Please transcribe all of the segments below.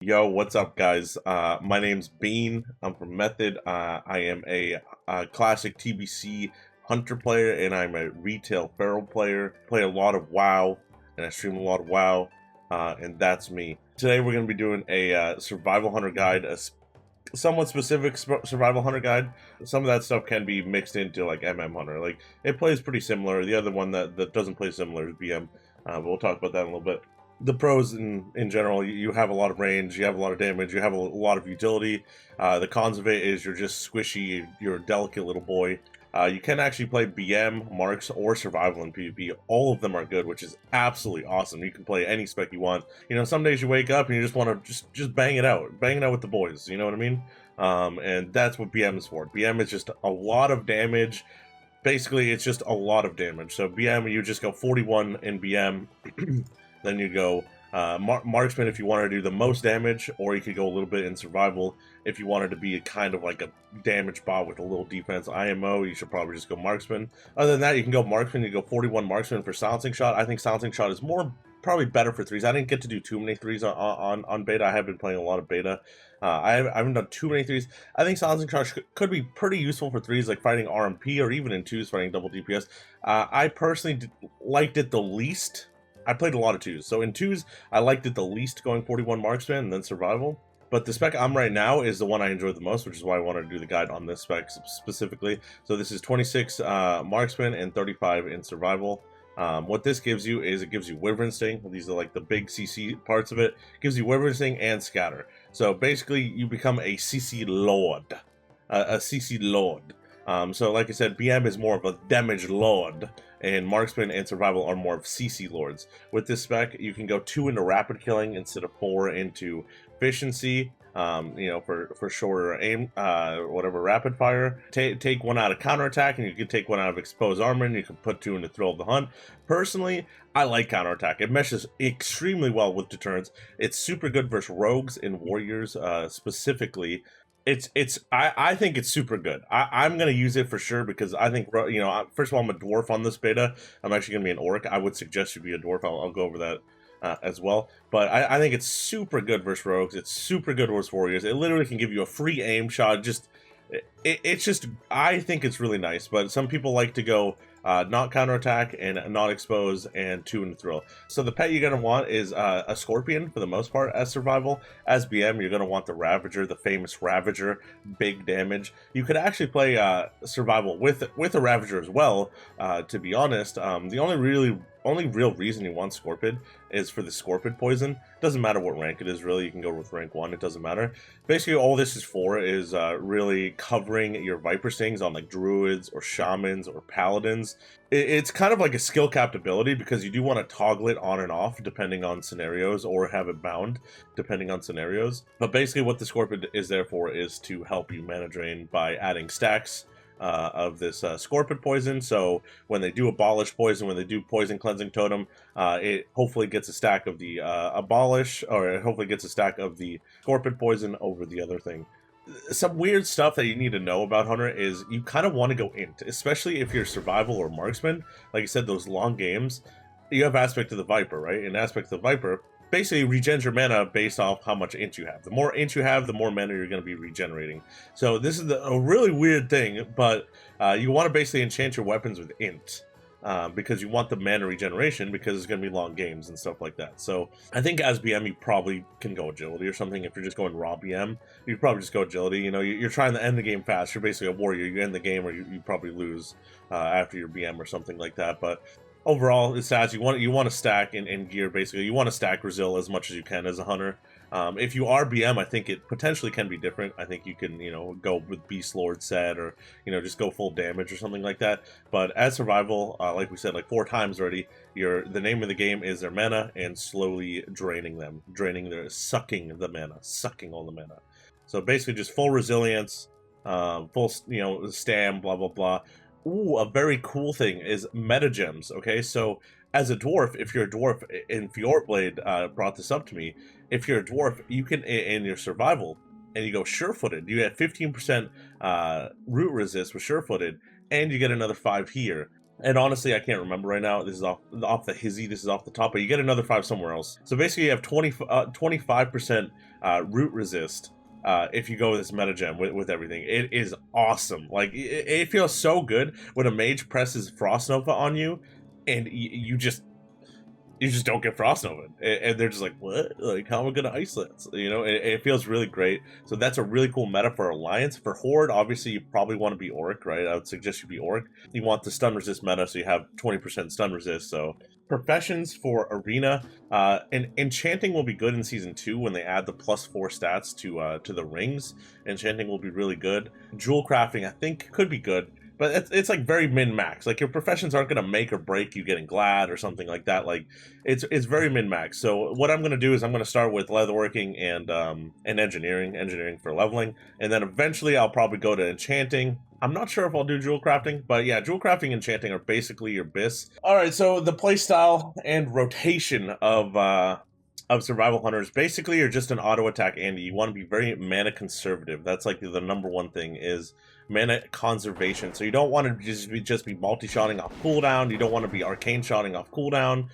Yo, what's up, guys? My name's Bean. I'm from Method. I am a classic TBC hunter player, and I'm a retail feral player. Play a lot of WoW, and I stream a lot of WoW, and that's me. Today, we're going to be doing a survival hunter guide, somewhat specific survival hunter guide. Some of that stuff can be mixed into like hunter. Like it plays pretty similar. The other one that doesn't play similar is BM. But we'll talk about that in a little bit. The pros in general, you have a lot of range, you have a lot of damage, you have a lot of utility. The cons of it is you're just squishy, you're a delicate little boy. You can actually play BM, Marks, or Survival in PvP. All of them are good, which is absolutely awesome. You can play any spec you want. You know, some days you wake up and you just want to just bang it out with the boys. You know what I mean? And that's what BM is for. BM is just a lot of damage. Basically, it's just a lot of damage. So BM, you just go 41 in BM. Then you go marksman if you want to do the most damage, or you could go a little bit in survival if you wanted to be a kind of like a damage bot with a little defense. IMO, you should probably just go marksman. Other than that, you can go marksman. You go 41 marksman for silencing shot. I think silencing shot is probably better for threes. I didn't get to do too many threes on beta. I have been playing a lot of beta. I haven't done too many threes. I think silencing shot could be pretty useful for threes, like fighting RMP, or even in twos fighting double DPS. I personally liked it the least. I played a lot of twos. So in twos, I liked it the least, going 41 marksman and then survival. But the spec I'm right now is the one I enjoy the most, which is why I wanted to do the guide on this spec specifically. So this is 26 marksman and 35 in survival. What this gives you is it gives you Wyvern Sting. These are like the big CC parts of it. It gives you Wyvern Sting and Scatter. So basically, you become a CC Lord. A CC Lord. So like I said, BM is more of a damage lord, and marksman and survival are more of CC lords. With this spec, you can go 2 into rapid killing instead of 4 into efficiency. You know, for shorter aim, whatever, rapid fire. Take 1 out of counterattack, and you can take 1 out of exposed armor, and you can put 2 into thrill of the hunt. Personally, I like counterattack. It meshes extremely well with deterrence. It's super good versus rogues and warriors, specifically. I think it's super good. I'm gonna use it for sure, because I think, you know, first of all, I'm a dwarf on this beta. I'm actually gonna be an orc. I would suggest you be a dwarf. I'll go over that as well. But I think it's super good versus rogues. It's super good versus warriors. It literally can give you a free aim shot. It's just, I think it's really nice. But some people like to go not counterattack and not expose and 2 in thrill. So the pet you're going to want is a scorpion for the most part as survival. As BM, you're going to want the Ravager, the famous Ravager, big damage. You could actually play survival with a Ravager as well, to be honest. The only real reason you want Scorpid is for the Scorpid poison. Doesn't matter what rank it is, really. You can go with rank 1, it doesn't matter. Basically, all this is for is really covering your Viper Stings on like Druids or Shamans or Paladins. It's kind of like a skill capped ability, because you do want to toggle it on and off depending on scenarios, or have it bound depending on scenarios. But basically what the Scorpid is there for is to help you mana drain by adding stacks of this Scorpid poison. So when they do abolish poison, when they do poison cleansing totem, it hopefully gets a stack of the abolish, or it hopefully gets a stack of the Scorpid poison over the other thing. Some weird stuff that you need to know about Hunter is you kind of want to go int, especially if you're survival or marksman. Like I said, those long games, you have aspect of the Viper, right? And aspect of the Viper basically regens your mana based off how much int you have. The more int you have, the more mana you're going to be regenerating. So this is a really weird thing, but you want to basically enchant your weapons with int. Because you want the mana regeneration, because it's going to be long games and stuff like that. So I think as BM, you probably can go agility or something. If you're just going raw BM, you probably just go agility. You know, you're trying to end the game fast. You're basically a warrior. You end the game, or you probably lose after your BM or something like that. But overall, it's as you want to stack in gear. Basically, you want to stack Resil as much as you can as a hunter. If you are BM, I think it potentially can be different. I think you can, you know, go with Beast Lord set, or, you know, just go full damage or something like that. But as survival, like we said like 4 times already, the name of the game is their mana and slowly draining sucking the mana, sucking all the mana. So basically just full resilience, full, you know, stam, blah blah blah. Ooh, a very cool thing is meta gems. Okay, so as a dwarf, if you're a dwarf, and Fjordblade brought this up to me, if you're a dwarf, you can, in your survival, and you go sure-footed, you get 15% root resist with sure-footed, and you get another 5 here. And honestly, I can't remember right now. This is off the hizzy. This is off the top, but you get another 5 somewhere else. So basically, you have 25% root resist if you go with this meta gem with everything. It is awesome. Like it feels so good when a mage presses Frost Nova on you, and you just don't get Frost Nova, and they're just like, what? Like, how am I gonna ice that? You know, it feels really great. So that's a really cool meta for Alliance. For Horde, obviously, you probably want to be Auric, right? I would suggest you be Auric. You want the stun resist meta, so you have 20% stun resist. So professions for Arena, and Enchanting will be good in Season 2 when they add the +4 stats to the rings. Enchanting will be really good. Jewel crafting, I think, could be good. But it's like very min-max. Like your professions aren't going to make or break you getting glad or something like that. Like it's very min-max. So what I'm going to do is I'm going to start with leatherworking and engineering for leveling, and then eventually I'll probably go to enchanting. I'm not sure if I'll do jewel crafting, but yeah, jewel crafting and enchanting are basically your bis. All right, so the playstyle and rotation of survival hunters basically are just an auto attack, Andy. You want to be very mana conservative. That's like the number one thing is mana conservation. So you don't want to just be multi-shotting off cooldown. You don't want to be arcane shotting off cooldown,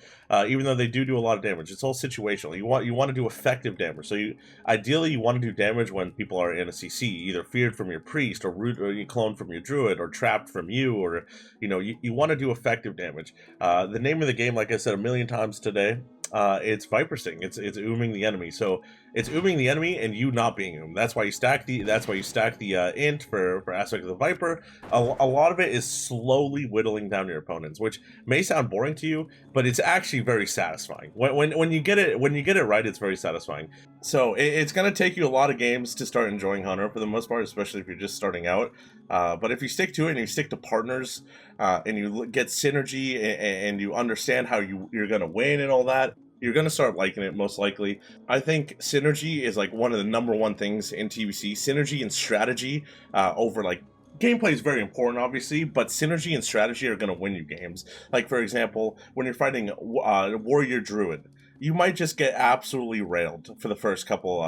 even though they do a lot of damage. It's all situational. You want to do effective damage. So ideally you want to do damage when people are in a CC, either feared from your priest or you cloned from your druid or trapped from you, or you want to do effective damage. The name of the game, like I said a million times today, it's Viper Sting. It's ooming the enemy. So it's ooming the enemy and you not being oom. That's why you stack the int for aspect of the Viper. A lot of it is slowly whittling down your opponents, which may sound boring to you, but it's actually very satisfying. When you get it right, it's very satisfying. So it's gonna take you a lot of games to start enjoying Hunter for the most part, especially if you're just starting out. But if you stick to it and you stick to partners, and you get synergy and you understand how you're gonna win and all that, you're gonna start liking it most likely. I think synergy is like one of the number one things in TBC. Synergy and strategy over like gameplay is very important, obviously, but synergy and strategy are gonna win you games. Like for example, when you're fighting warrior druid, you might just get absolutely railed for the first couple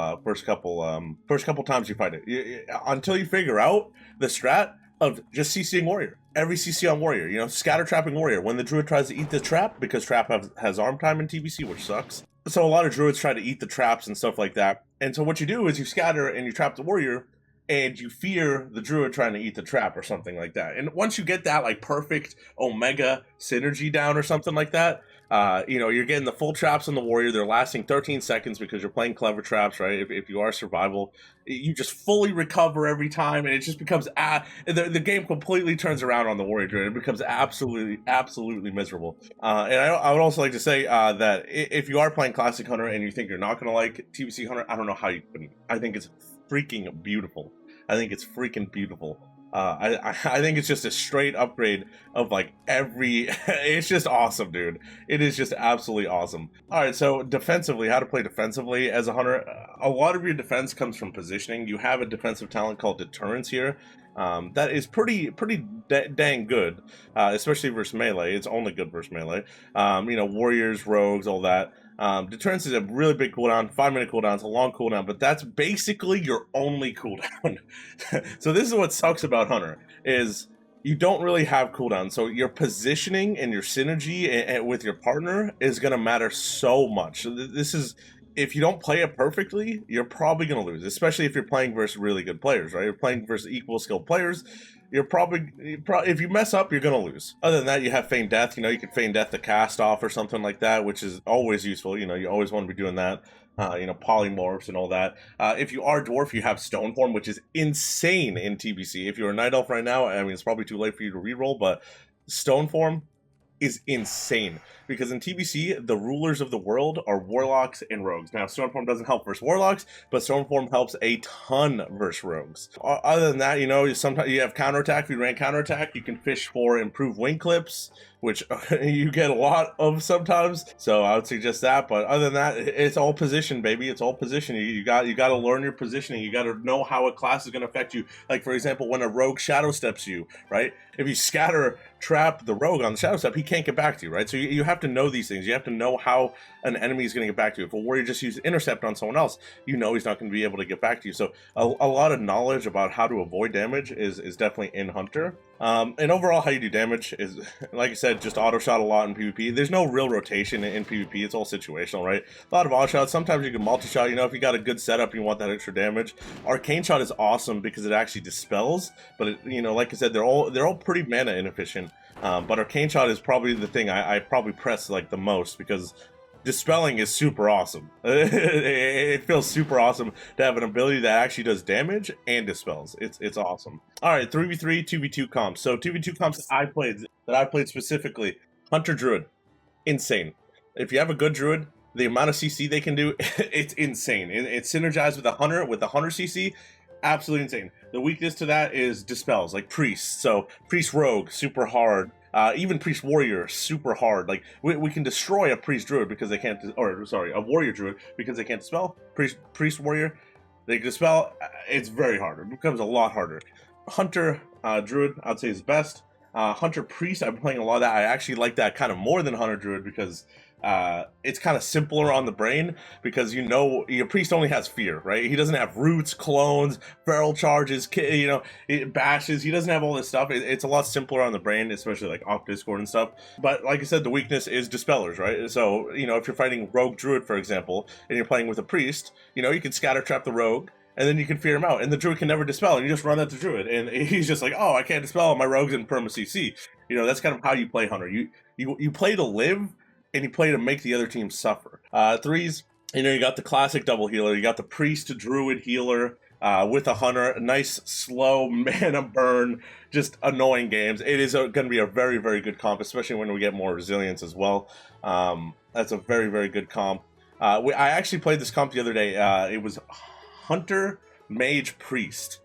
times you fight it, until you figure out the strat of just CCing warrior. Every CC on warrior, scatter trapping warrior. When the druid tries to eat the trap, because trap has arm time in TBC, which sucks. So a lot of druids try to eat the traps and stuff like that. And so what you do is you scatter and you trap the warrior, and you fear the druid trying to eat the trap or something like that. And once you get that like perfect omega synergy down or something like that, you're getting the full traps on the warrior. They're lasting 13 seconds because you're playing clever traps, right? If you are survival, you just fully recover every time, and it just becomes the game completely turns around on the warrior druid. It becomes absolutely miserable. And I would also like to say that if you are playing Classic Hunter and you think you're not going to like TBC Hunter, I don't know how you couldn't. I think it's freaking beautiful. I think it's freaking beautiful. I think it's just a straight upgrade of like it's just awesome, dude. It is just absolutely awesome. All right, so defensively, how to play defensively as a hunter. A lot of your defense comes from positioning. You have a defensive talent called Deterrence here. That is pretty dang good, especially versus melee. It's only good versus melee. Warriors, rogues, all that. Deterrence is a really big cooldown, 5-minute cooldown. It's a long cooldown, but that's basically your only cooldown. So this is what sucks about Hunter, is you don't really have cooldown. So your positioning and your synergy with your partner is going to matter so much. This is, if you don't play it perfectly, you're probably going to lose, especially if you're playing versus really good players, right? You're playing versus equal skilled players. You're probably if you mess up, you're gonna lose. Other than that, you have feign death. You can feign death to cast off or something like that, which is always useful. You always want to be doing that. Polymorphs and all that. If you are dwarf, you have stone form, which is insane in TBC. If you're a night elf right now, I mean, it's probably too late for you to reroll, but stone form is insane, because in TBC, the rulers of the world are warlocks and rogues. Now, Stoneform doesn't help versus warlocks, but Stoneform helps a ton versus rogues. Other than that, sometimes you have counterattack. If you ran counterattack, you can fish for improved wing clips, which you get a lot of sometimes. So I would suggest that. But other than that, it's all position, baby. It's all position. You got to learn your positioning. You got to know how a class is going to affect you. Like, for example, when a rogue shadow steps you, right? If you scatter trap the rogue on the shadow step, he can't get back to you, right? So you have to know these things. You have to know how an enemy is going to get back to you. If a warrior just uses intercept on someone else, you know he's not going to be able to get back to you. So a lot of knowledge about how to avoid damage is definitely in Hunter. And overall, how you do damage is, like I said, just auto shot a lot in PvP. There's no real rotation in PvP. It's all situational, right? A lot of auto shots. Sometimes you can multi-shot. You know, if you got a good setup, you want that extra damage. Arcane shot is awesome because it actually dispels. But it, you know, like I said, they're all pretty mana inefficient. But Arcane shot is probably the thing I probably press like the most, because dispelling is super awesome. It feels super awesome to have an ability that actually does damage and dispels. It's awesome. All right, 3v3, 2v2 comps. So 2v2 comps that I played specifically, Hunter Druid, insane. If you have a good Druid, the amount of CC they can do, it's insane. It's synergized with the Hunter CC, absolutely insane. The weakness to that is dispels, like Priest. So Priest Rogue, super hard. Even Priest Warrior, super hard. Like, we can destroy a Priest Druid because they can't, or sorry, a Warrior Druid because they can't dispel. Priest Warrior, they can dispel. It's very hard. It becomes a lot harder. Hunter Druid, I'd say is best. Hunter Priest, I'm playing a lot of that. I actually like that kind of more than Hunter Druid because it's kind of simpler on the brain, because you know your Priest only has fear, right? He doesn't have roots, clones, feral charges, you know, bashes. He doesn't have all this stuff. It's a lot simpler on the brain, especially like off Discord and stuff. But like I said, the weakness is dispellers, right? So, you know, if you're fighting Rogue Druid, for example, and you're playing with a Priest, you know, you can scatter trap the Rogue, and then you can fear him out, and the Druid can never dispel, and you just run at the Druid, and he's just like, oh, I can't dispel, my Rogue's in perma CC. You know, that's kind of how you play Hunter. You play to live, and you play to make the other team suffer. Threes, you know, you got the classic double healer, you got the Priest to Druid healer with a Hunter, a nice slow mana burn, just annoying games. It is going to be a very, very good comp, especially when we get more resilience as well. That's a very, very good comp. I actually played this comp the other day. It was Hunter Mage Priest,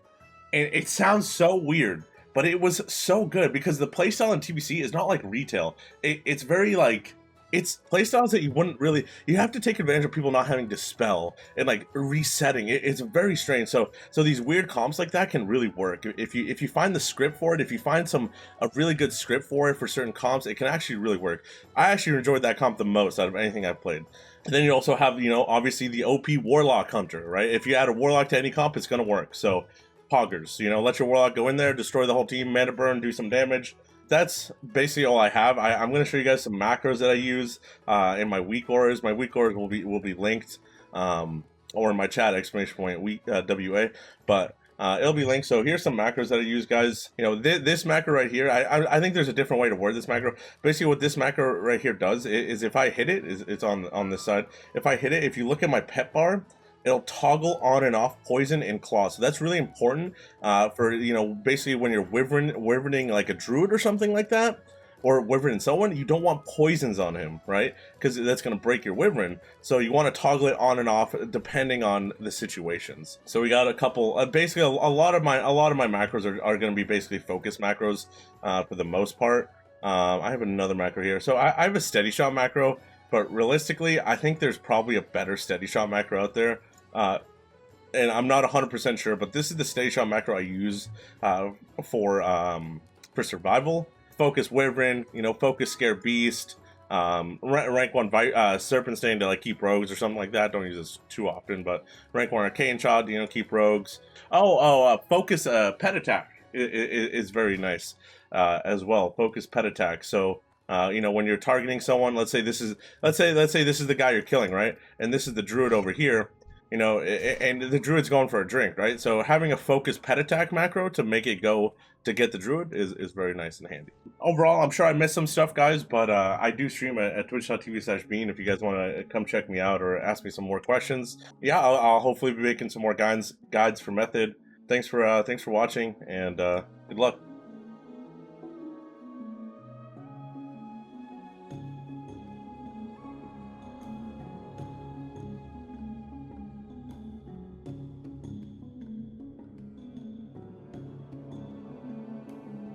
and it sounds so weird, but it was so good because the playstyle in TBC is not like retail. It's very like, it's playstyles that you wouldn't really, you have to take advantage of people not having to spell and like resetting. It's very strange. So these weird comps like that can really work if you find the script for it. If you find a really good script for it for certain comps, it can actually really work. I actually enjoyed that comp the most out of anything I've played. And then you also have, you know, obviously the OP Warlock Hunter, right? If you add a Warlock to any comp, it's going to work. So Poggers, you know, let your Warlock go in there, destroy the whole team, mana burn, do some damage. That's basically all I have. I'm going to show you guys some macros that I use in my weak auras. My weak auras will be linked, or in my chat, exclamation point weak WA. But it'll be linked. So here's some macros that I use, guys. You know, this macro right here, I think there's a different way to word this macro. Basically, what this macro right here does is if I hit it, it's on this side. If I hit it, if you look at my pet bar, it'll toggle on and off poison and claw. So that's really important for, you know, basically when you're wyverning like a druid or something like that, or wyvern someone, you don't want poisons on him, right? Because that's going to break your wyvern. So you want to toggle it on and off depending on the situations. So we got a couple, basically a lot of my macros are going to be basically focus macros for the most part. I have another macro here. So I have a steady shot macro, but realistically, I think there's probably a better steady shot macro out there. And I'm not 100% sure, but this is the steady shot macro I use for survival. Focus Wyvern, you know, focus Scare Beast, rank 1 Serpent Stain to like keep rogues or something like that. Don't use this too often, but rank 1 Arcane Shot, you know, keep rogues. Focus Pet Attack is very nice as well. Focus Pet Attack. So you know, when you're targeting someone, let's say this is the guy you're killing, right? And this is the druid over here. You know, and the druid's going for a drink, right? So having a focus pet attack macro to make it go to get the druid is very nice and handy. Overall, I'm sure I missed some stuff, guys, but I do stream at twitch.tv/bean if you guys want to come check me out or ask me some more questions. Yeah, I'll hopefully be making some more guides for Method. Thanks for watching, and good luck.